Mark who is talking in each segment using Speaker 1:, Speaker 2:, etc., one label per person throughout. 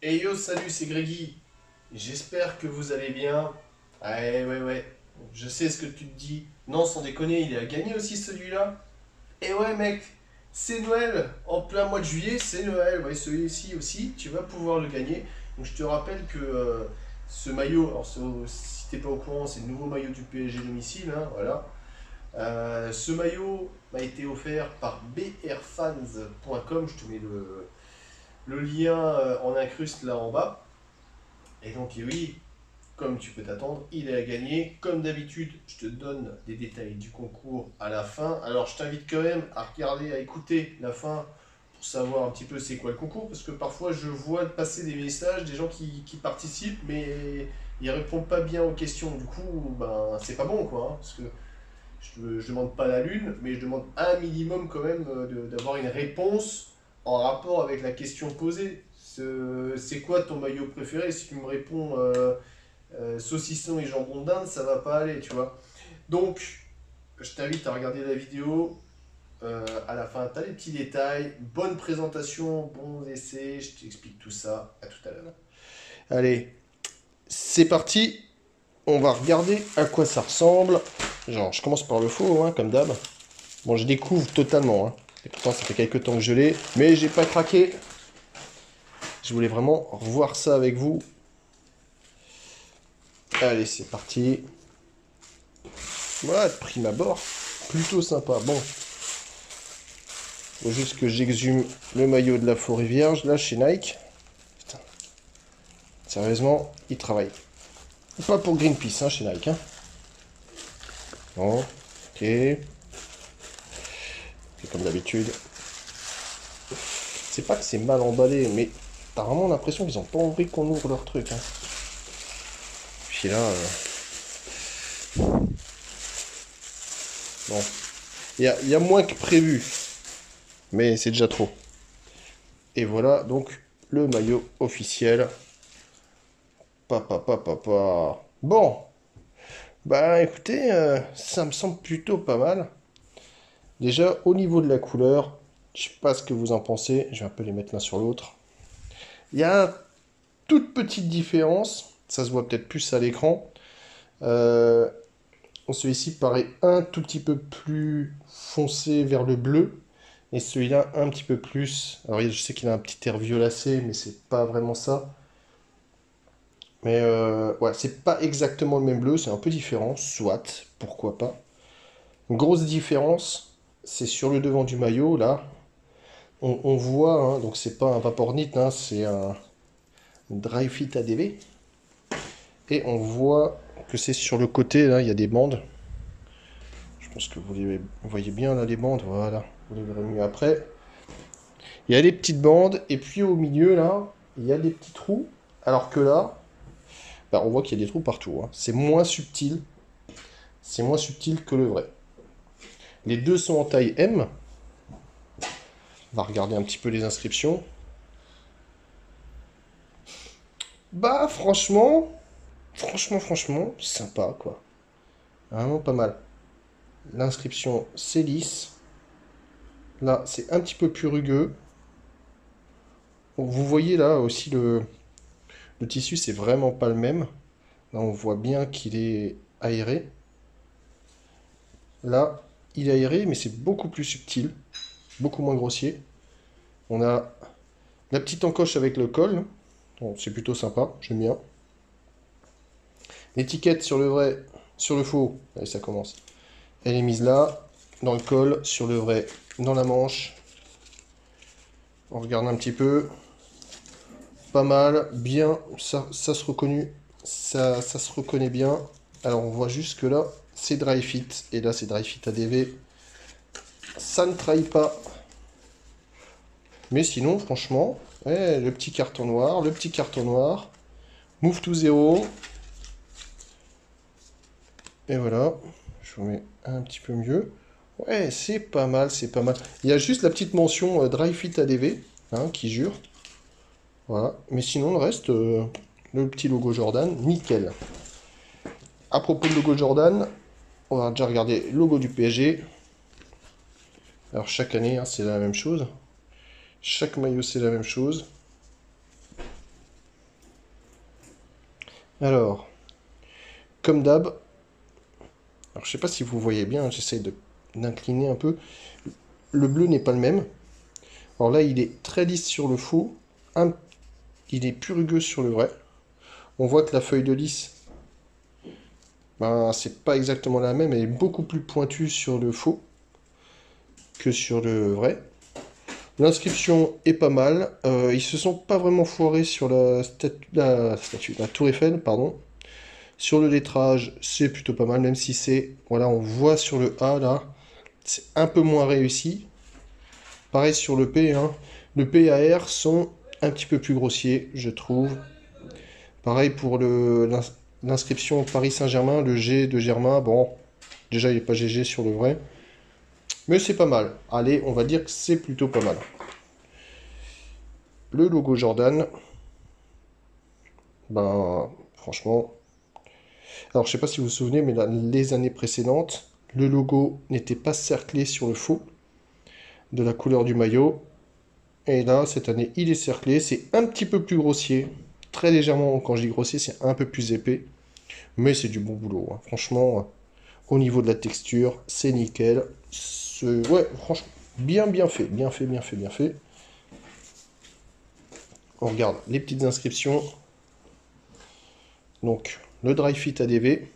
Speaker 1: Hey yo, salut, c'est Grégy. J'espère que vous allez bien. Ouais. Je sais ce que tu te dis. Non, sans déconner, il a gagné aussi celui-là. Et ouais, mec, c'est Noël. En plein mois de juillet, c'est Noël. Ouais, celui-ci aussi, tu vas pouvoir le gagner. Donc je te rappelle que ce maillot, alors si t'es pas au courant, c'est le nouveau maillot du PSG domicile, hein, voilà. Ce maillot m'a été offert par brfans.com. Je te mets le lien en incruste là en bas. Et donc, oui, comme tu peux t'attendre, il est à gagner. Comme d'habitude, je te donne des détails du concours à la fin. Alors, je t'invite quand même à regarder, à écouter la fin pour savoir un petit peu c'est quoi le concours. Parce que parfois, je vois passer des messages des gens qui participent, mais ils répondent pas bien aux questions. Du coup, ben, c'est pas bon, quoi, hein, parce que je demande pas la lune, mais je demande un minimum quand même d'avoir une réponse en rapport avec la question posée. C'est quoi ton maillot préféré? Si tu me réponds saucisson et jambon d'Inde, ça va pas aller, tu vois. Donc, je t'invite à regarder la vidéo. À la fin, tu as les petits détails. Bonne présentation, bons essais. Je t'explique tout ça. À tout à l'heure. Allez, c'est parti. On va regarder à quoi ça ressemble. Genre, je commence par le faux, hein, comme d'hab. Bon, je découvre totalement, hein. Et pourtant, ça fait quelques temps que je l'ai. Mais j'ai pas craqué. Je voulais vraiment revoir ça avec vous. Allez, c'est parti. Voilà, de prime abord. Plutôt sympa. Bon, faut juste que j'exhume le maillot de la forêt vierge, là, chez Nike. Putain, sérieusement, ils travaillent. Pas pour Greenpeace, hein, chez Nike, hein. Bon, ok. C'est comme d'habitude. C'est pas que c'est mal emballé, mais t'as vraiment l'impression qu'ils ont pas envie qu'on ouvre leur truc, hein. Puis là, bon. Il y a moins que prévu, mais c'est déjà trop. Et voilà donc le maillot officiel. Papa. Bon, bah écoutez, ça me semble plutôt pas mal. Déjà, au niveau de la couleur, je sais pas ce que vous en pensez, je vais un peu les mettre l'un sur l'autre. Il y a une toute petite différence, ça se voit peut-être plus à l'écran. Euh, Celui-ci paraît un tout petit peu plus foncé vers le bleu, et celui-là un petit peu plus. Alors je sais qu'il a un petit air violacé, mais c'est pas vraiment ça. Mais ouais, c'est pas exactement le même bleu, c'est un peu différent, soit, pourquoi pas. Une grosse différence, c'est sur le devant du maillot, là. On voit, hein, donc c'est pas un Vapornit, hein, c'est un Dry Fit ADV. Et on voit que c'est sur le côté, là, il y a des bandes. Je pense que vous voyez bien, là, les bandes, voilà. Vous les verrez mieux après. Il y a des petites bandes, et puis au milieu, là, il y a des petits trous. Alors que là, bah, on voit qu'il y a des trous partout, hein. C'est moins subtil que le vrai. Les deux sont en taille M. On va regarder un petit peu les inscriptions. Bah franchement, sympa quoi. Vraiment pas mal. L'inscription c'est lisse. Là c'est un petit peu plus rugueux. Vous voyez là aussi le tissu c'est vraiment pas le même. Là on voit bien qu'il est aéré. Là il est aéré mais c'est beaucoup plus subtil. Beaucoup moins grossier. On a la petite encoche avec le col. Bon, c'est plutôt sympa, j'aime bien. L'étiquette sur le vrai, sur le faux, allez, ça commence. Elle est mise là, dans le col, sur le vrai, dans la manche. On regarde un petit peu. Pas mal, bien, ça se reconnaît, ça se reconnaît bien. Alors on voit juste que là, c'est Dry Fit, et là c'est Dry Fit ADV. Ça ne trahit pas. Mais sinon, franchement, ouais, le petit carton noir, Move to zéro. Et voilà, je vous mets un petit peu mieux. Ouais, c'est pas mal, c'est pas mal. Il y a juste la petite mention Dry Fit ADV, hein, qui jure. Voilà, mais sinon le reste, le petit logo Jordan, nickel. À propos de logo Jordan, on va déjà regarder le logo du PSG. Alors chaque année, hein, c'est la même chose. Chaque maillot, c'est la même chose. Alors, comme d'hab, alors je sais pas si vous voyez bien, j'essaie d'incliner un peu. Le bleu n'est pas le même. Alors là, il est très lisse sur le faux, il est plus rugueux sur le vrai. On voit que la feuille de lisse, ben, c'est pas exactement la même, elle est beaucoup plus pointue sur le faux que sur le vrai. L'inscription est pas mal. Ils se sont pas vraiment foirés sur la tour Eiffel, pardon. Sur le lettrage, c'est plutôt pas mal, même si c'est, voilà, on voit sur le A là, c'est un peu moins réussi. Pareil sur le P, hein. Le P et R sont un petit peu plus grossiers, je trouve. Pareil pour l'inscription Paris Saint-Germain, le G de Germain, bon, déjà il n'est pas GG sur le vrai. Mais c'est pas mal. Allez, on va dire que c'est plutôt pas mal. Le logo Jordan, ben franchement. Alors je sais pas si vous vous souvenez, mais les années précédentes, le logo n'était pas cerclé sur le faux de la couleur du maillot. Et là, cette année, il est cerclé. C'est un petit peu plus grossier. Très légèrement, quand je dis grossier, c'est un peu plus épais. Mais c'est du bon boulot, hein. Franchement, au niveau de la texture, c'est nickel. Ouais, franchement, bien fait. Bien fait, bien fait, bien fait. On regarde les petites inscriptions. Donc, le Dry Fit ADV.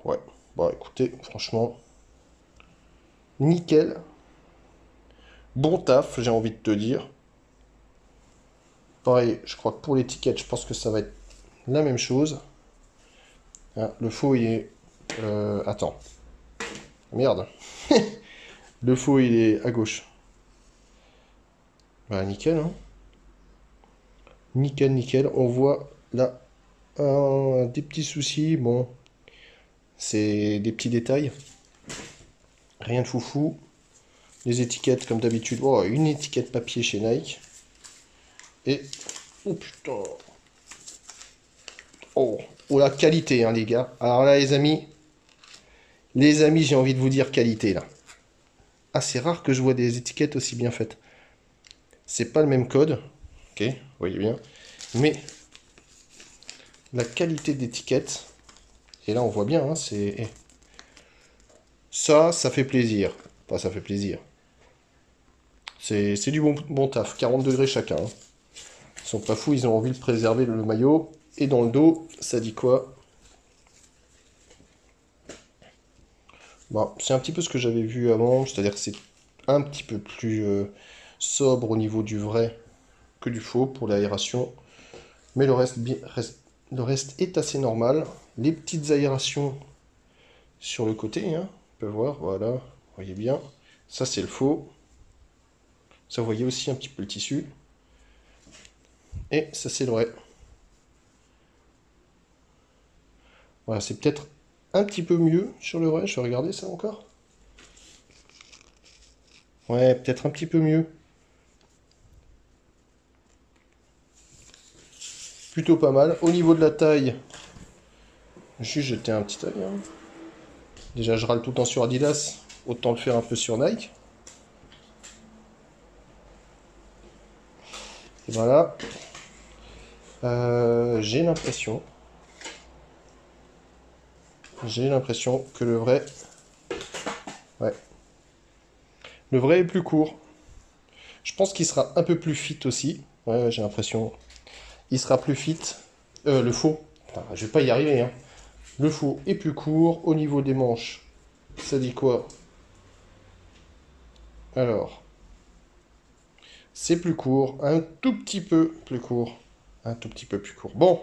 Speaker 1: Ouais, bon, écoutez, franchement, nickel. Bon taf, j'ai envie de te dire. Pareil, je crois que pour l'étiquette, je pense que ça va être la même chose. Ah, le faux, il est... attends. Merde. Le faux, il est à gauche. Bah, nickel, hein. Nickel, nickel. On voit là des petits soucis. Bon, c'est des petits détails. Rien de foufou. Les étiquettes, comme d'habitude. Oh, une étiquette papier chez Nike. Et... Oh, putain. Oh, oh la qualité, hein, les gars. Alors là, les amis, j'ai envie de vous dire qualité, là. Ah, c'est rare que je vois des étiquettes aussi bien faites. C'est pas le même code. Ok, vous voyez bien. Mais la qualité d'étiquette, et là on voit bien, hein, c'est... Ça fait plaisir. Enfin, ça fait plaisir. C'est du bon taf. 40 degrés chacun, hein. Ils sont pas fous, ils ont envie de préserver le maillot. Et dans le dos, ça dit quoi? Bon, c'est un petit peu ce que j'avais vu avant, c'est-à-dire que c'est un petit peu plus sobre au niveau du vrai que du faux pour l'aération. Mais le reste est assez normal. Les petites aérations sur le côté, hein, on peut voir, voilà, vous voyez bien. Ça, c'est le faux. Ça, vous voyez aussi un petit peu le tissu. Et ça, c'est le vrai. Voilà, c'est peut-être un petit peu mieux sur le vrai. Je vais regarder ça encore. Ouais, peut-être un petit peu mieux. Plutôt pas mal. Au niveau de la taille, juste jeter un petit œil, hein. Déjà, je râle tout le temps sur Adidas. Autant le faire un peu sur Nike. Et voilà. J'ai l'impression que le vrai... Ouais. Le vrai est plus court. Je pense qu'il sera un peu plus fit aussi. Ouais, j'ai l'impression. Il sera plus fit. Le faux. Putain, je vais pas y arriver, hein. Le faux est plus court. Au niveau des manches, ça dit quoi? Alors, c'est plus court. Un tout petit peu plus court. Un tout petit peu plus court. Bon.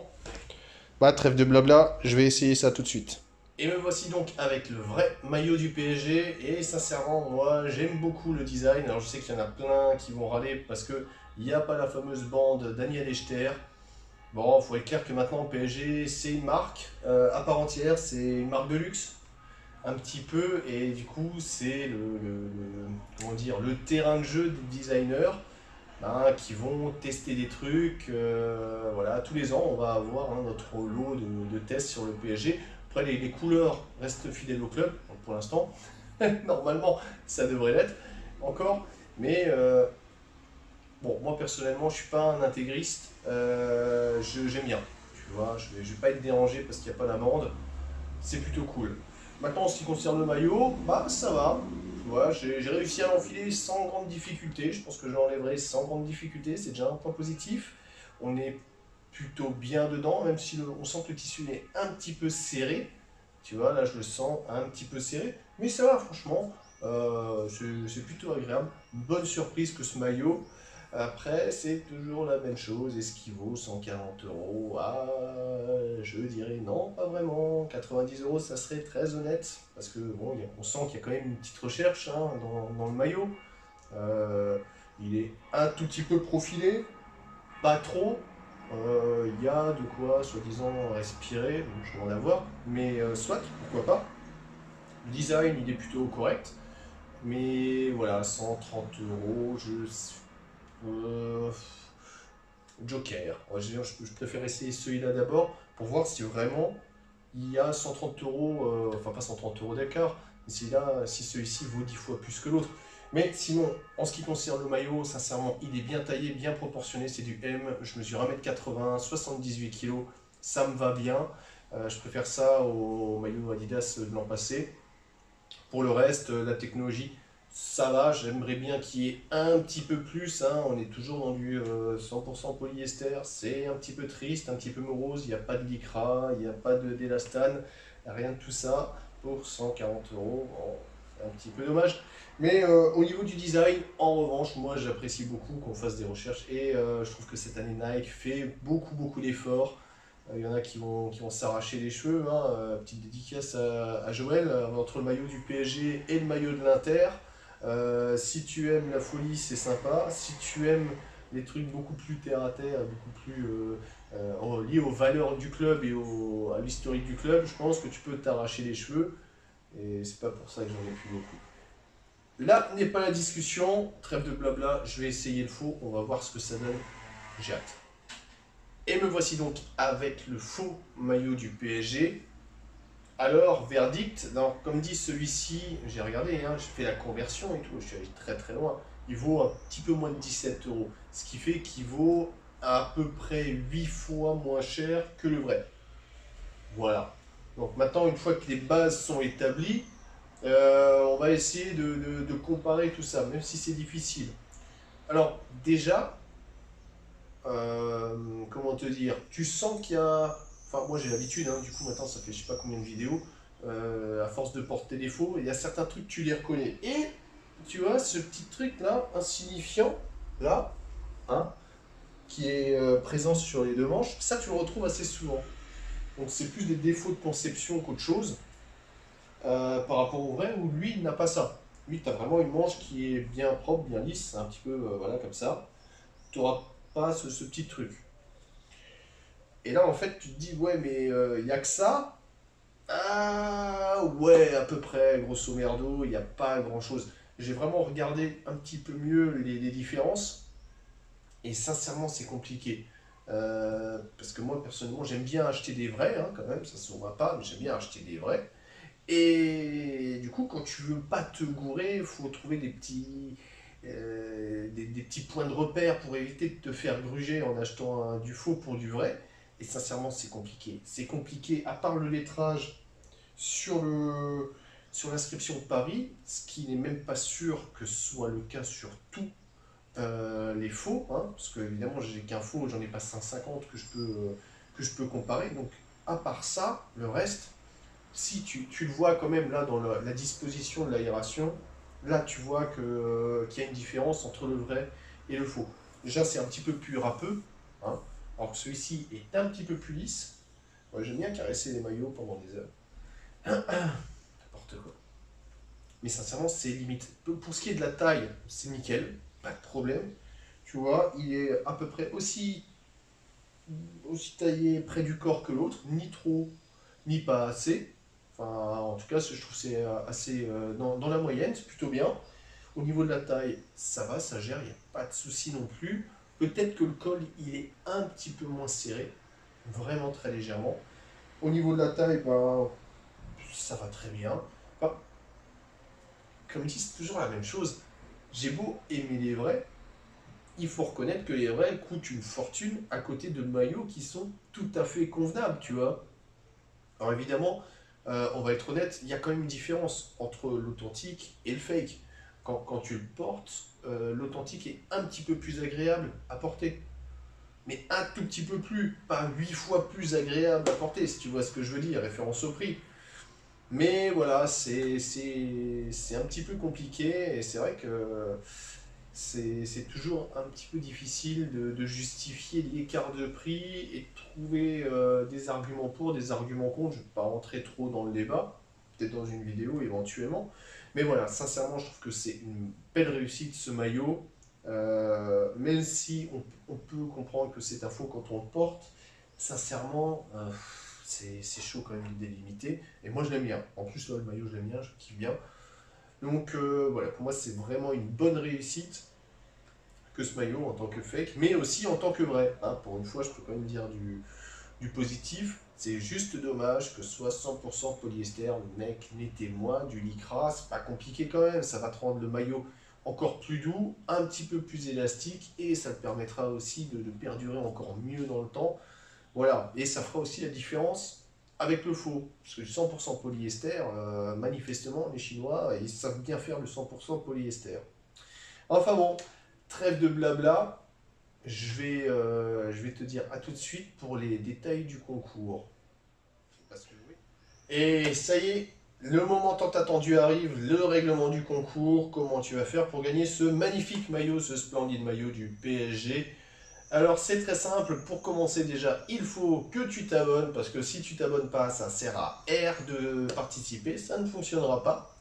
Speaker 1: Bah, trêve de blabla. Je vais essayer ça tout de suite. Et me voici donc avec le vrai maillot du PSG. Et sincèrement, moi, j'aime beaucoup le design. Alors, je sais qu'il y en a plein qui vont râler parce que il n'y a pas la fameuse bande Daniel Echter. Bon, il faut être clair que maintenant, PSG, c'est une marque à part entière. C'est une marque de luxe, un petit peu. Et du coup, c'est comment dire, le terrain de jeu des designers, hein, qui vont tester des trucs. Voilà, tous les ans, on va avoir, hein, notre lot de tests sur le PSG. Après, les couleurs restent fidèles au club, donc pour l'instant. Normalement, ça devrait l'être encore. Mais Bon, moi personnellement, je suis pas un intégriste, j'aime bien, tu vois, je vais pas être dérangé parce qu'il n'y a pas d'amende, c'est plutôt cool. Maintenant, en ce qui concerne le maillot, bah ça va, tu vois, j'ai réussi à l'enfiler sans grande difficulté, je pense que je l'enlèverai sans grande difficulté, c'est déjà un point positif. On est plutôt bien dedans, même si on sent que le tissu est un petit peu serré, tu vois, là je le sens un petit peu serré, mais ça va franchement, c'est plutôt agréable, bonne surprise que ce maillot. Après, c'est toujours la même chose. Est-ce qu'il vaut 140 euros? Ah, je dirais non, pas vraiment. 90 euros, ça serait très honnête. Parce que bon, on sent qu'il y a quand même une petite recherche hein, dans le maillot. Euh, il est un tout petit peu profilé, pas trop. Il y a de quoi, soi-disant, respirer. Bon, je demande à voir. Mais soit, pourquoi pas. Le design, il est plutôt correct. Mais voilà, 130 euros, euh, Joker. Ouais, je préfère essayer celui-là d'abord pour voir si vraiment il y a 130 euros, enfin pas 130 euros d'écart, mais si celui-ci vaut 10 fois plus que l'autre. Mais sinon, en ce qui concerne le maillot, sincèrement, il est bien taillé, bien proportionné, c'est du M, je mesure 1m80, 78 kg, ça me va bien. Je préfère ça au maillot Adidas de l'an passé. Pour le reste, la technologie, ça va, j'aimerais bien qu'il y ait un petit peu plus, hein. On est toujours dans du 100% polyester, c'est un petit peu triste, un petit peu morose, il n'y a pas de lycra, il n'y a pas d'élastane, rien de tout ça pour 140 euros, bon, un petit peu dommage. Mais au niveau du design, en revanche, moi j'apprécie beaucoup qu'on fasse des recherches et je trouve que cette année Nike fait beaucoup d'efforts. Il y en a qui vont s'arracher les cheveux. Hein. Petite dédicace à Joël. Entre le maillot du PSG et le maillot de l'Inter. Si tu aimes la folie, c'est sympa. Si tu aimes les trucs beaucoup plus terre à terre, beaucoup plus liés aux valeurs du club et à l'historique du club, je pense que tu peux t'arracher les cheveux. Et c'est pas pour ça que j'en ai plus beaucoup. Là n'est pas la discussion. Trêve de blabla. Je vais essayer le faux. On va voir ce que ça donne. J'ai hâte. Et me voici donc avec le faux maillot du PSG. Alors, verdict, non, comme dit celui-ci, j'ai regardé, hein, j'ai fait la conversion et tout, je suis allé très loin. Il vaut un petit peu moins de 17 euros, ce qui fait qu'il vaut à peu près 8 fois moins cher que le vrai. Voilà. Donc maintenant, une fois que les bases sont établies, on va essayer de comparer tout ça, même si c'est difficile. Alors, déjà, comment te dire, tu sens qu'il y a. Enfin, moi j'ai l'habitude, hein, du coup maintenant ça fait je sais pas combien de vidéos, à force de porter des faux, il y a certains trucs tu les reconnais. Et tu vois ce petit truc là, insignifiant, là, hein, qui est présent sur les deux manches, ça tu le retrouves assez souvent. Donc c'est plus des défauts de conception qu'autre chose par rapport au vrai, où lui il n'a pas ça. Lui tu as vraiment une manche qui est bien propre, bien lisse, un petit peu voilà comme ça. Tu n'auras pas ce petit truc. Et là, en fait, tu te dis, ouais, mais il n'y a que ça. Ah, ouais, à peu près, grosso merdo, il n'y a pas grand-chose. J'ai vraiment regardé un petit peu mieux les différences. Et sincèrement, c'est compliqué. Parce que moi, personnellement, j'aime bien acheter des vrais, hein, quand même, ça se voit pas, mais j'aime bien acheter des vrais. Et du coup, quand tu veux pas te gourer, il faut trouver des petits points de repère pour éviter de te faire gruger en achetant du faux pour du vrai. Et sincèrement, c'est compliqué. C'est compliqué, à part le lettrage sur sur l'inscription Paris, ce qui n'est même pas sûr que ce soit le cas sur tous les faux, hein, parce que évidemment, j'ai qu'un faux, j'en ai pas 150 que je peux comparer. Donc, à part ça, le reste, si tu le vois quand même là dans la disposition de l'aération, là tu vois qu'il y a une différence entre le vrai et le faux. Déjà c'est un petit peu plus râpeux, hein, alors que celui-ci est un petit peu plus lisse. Moi j'aime bien caresser les maillots pendant des heures. N'importe quoi. Mais sincèrement c'est limite. Pour ce qui est de la taille, c'est nickel, pas de problème. Tu vois, il est à peu près aussi taillé près du corps que l'autre, ni trop, ni pas assez. Enfin, en tout cas, je trouve que c'est assez dans la moyenne, c'est plutôt bien. Au niveau de la taille, ça va, ça gère, il n'y a pas de souci non plus. Peut-être que le col, il est un petit peu moins serré, vraiment très légèrement. Au niveau de la taille, ben, ça va très bien. Enfin, comme dit, c'est toujours la même chose. J'ai beau aimer les vrais, il faut reconnaître que les vrais coûtent une fortune à côté de maillots qui sont tout à fait convenables, tu vois. Alors évidemment, on va être honnête, il y a quand même une différence entre l'authentique et le fake. Quand tu le portes, l'authentique est un petit peu plus agréable à porter. Mais un tout petit peu plus, pas 8 fois plus agréable à porter, si tu vois ce que je veux dire, référence au prix. Mais voilà, c'est un petit peu compliqué et c'est vrai que c'est toujours un petit peu difficile de justifier l'écart de prix et de trouver des arguments pour, des arguments contre. Je ne vais pas rentrer trop dans le débat, peut-être dans une vidéo éventuellement. Mais voilà, sincèrement, je trouve que c'est une belle réussite ce maillot. Même si on peut comprendre que c'est un faux quand on le porte, sincèrement, c'est chaud quand même de délimiter. Et moi je l'aime bien. En plus, là, le maillot, je l'aime bien, je kiffe bien. Donc voilà, pour moi, c'est vraiment une bonne réussite que ce maillot en tant que fake, mais aussi en tant que vrai. Hein. Pour une fois, je peux quand même dire du positif. C'est juste dommage que ce soit 100% polyester. Mec, mettez-moi du lycra, c'est pas compliqué quand même. Ça va te rendre le maillot encore plus doux, un petit peu plus élastique, et ça te permettra aussi de perdurer encore mieux dans le temps. Voilà, et ça fera aussi la différence avec le faux. Parce que le 100% polyester, manifestement, les Chinois, ils savent bien faire le 100% polyester. Enfin bon, trêve de blabla, je vais te dire à tout de suite pour les détails du concours. Parce que oui. Et ça y est, le moment tant attendu arrive, le règlement du concours, comment tu vas faire pour gagner ce magnifique maillot, ce splendide maillot du PSG. Alors c'est très simple, pour commencer déjà, il faut que tu t'abonnes, parce que si tu t'abonnes pas, ça sert à R de participer, ça ne fonctionnera pas.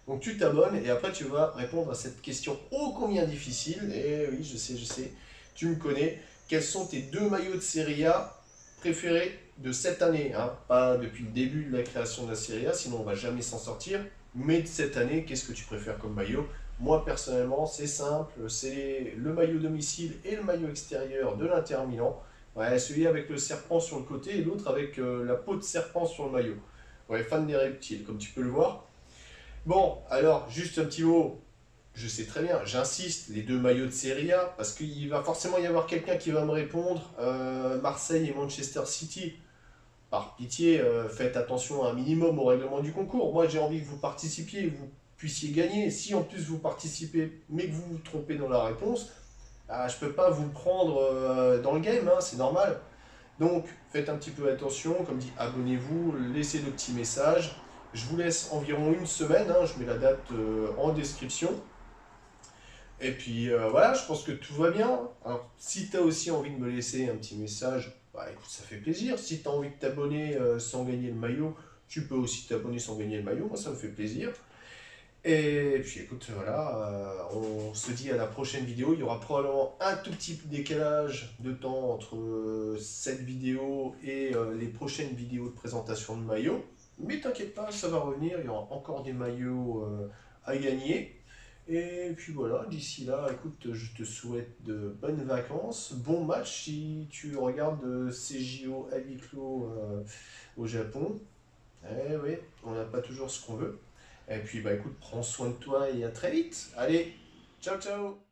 Speaker 1: Donc tu t'abonnes et après tu vas répondre à cette question ô combien difficile, et oui je sais, tu me connais, quels sont tes deux maillots de Serie A préférés de cette année, hein? Pas depuis le début de la création de la Serie A, sinon on va jamais s'en sortir, mais de cette année, qu'est-ce que tu préfères comme maillot? Moi personnellement, c'est simple, c'est le maillot domicile et le maillot extérieur de l'Inter Milan. Ouais, celui avec le serpent sur le côté et l'autre avec la peau de serpent sur le maillot. Ouais, fan des reptiles, comme tu peux le voir. Bon, alors, juste un petit mot. Je sais très bien, j'insiste, les deux maillots de Serie A, parce qu'il va forcément y avoir quelqu'un qui va me répondre Marseille et Manchester City. Par pitié, faites attention un minimum au règlement du concours. Moi, j'ai envie que vous participiez, que vous puissiez gagner. Si en plus vous participez, mais que vous vous trompez dans la réponse, je ne peux pas vous prendre dans le game, hein, c'est normal. Donc, faites un petit peu attention. Comme dit, abonnez-vous, laissez de petits messages. Je vous laisse environ une semaine, hein, je mets la date en description. Et puis voilà, je pense que tout va bien. Alors, si tu as aussi envie de me laisser un petit message, bah écoute, ça fait plaisir. Si tu as envie de t'abonner sans gagner le maillot, tu peux aussi t'abonner sans gagner le maillot. Moi, ça me fait plaisir. Et puis écoute, voilà, on se dit à la prochaine vidéo. Il y aura probablement un tout petit décalage de temps entre cette vidéo et les prochaines vidéos de présentation de maillots. Mais t'inquiète pas, ça va revenir. Il y aura encore des maillots à gagner. Et puis voilà, d'ici là, écoute, je te souhaite de bonnes vacances, bon match si tu regardes ces JO à huis clos au Japon. Eh oui, on n'a pas toujours ce qu'on veut. Et puis bah écoute, prends soin de toi et à très vite. Allez, ciao ciao!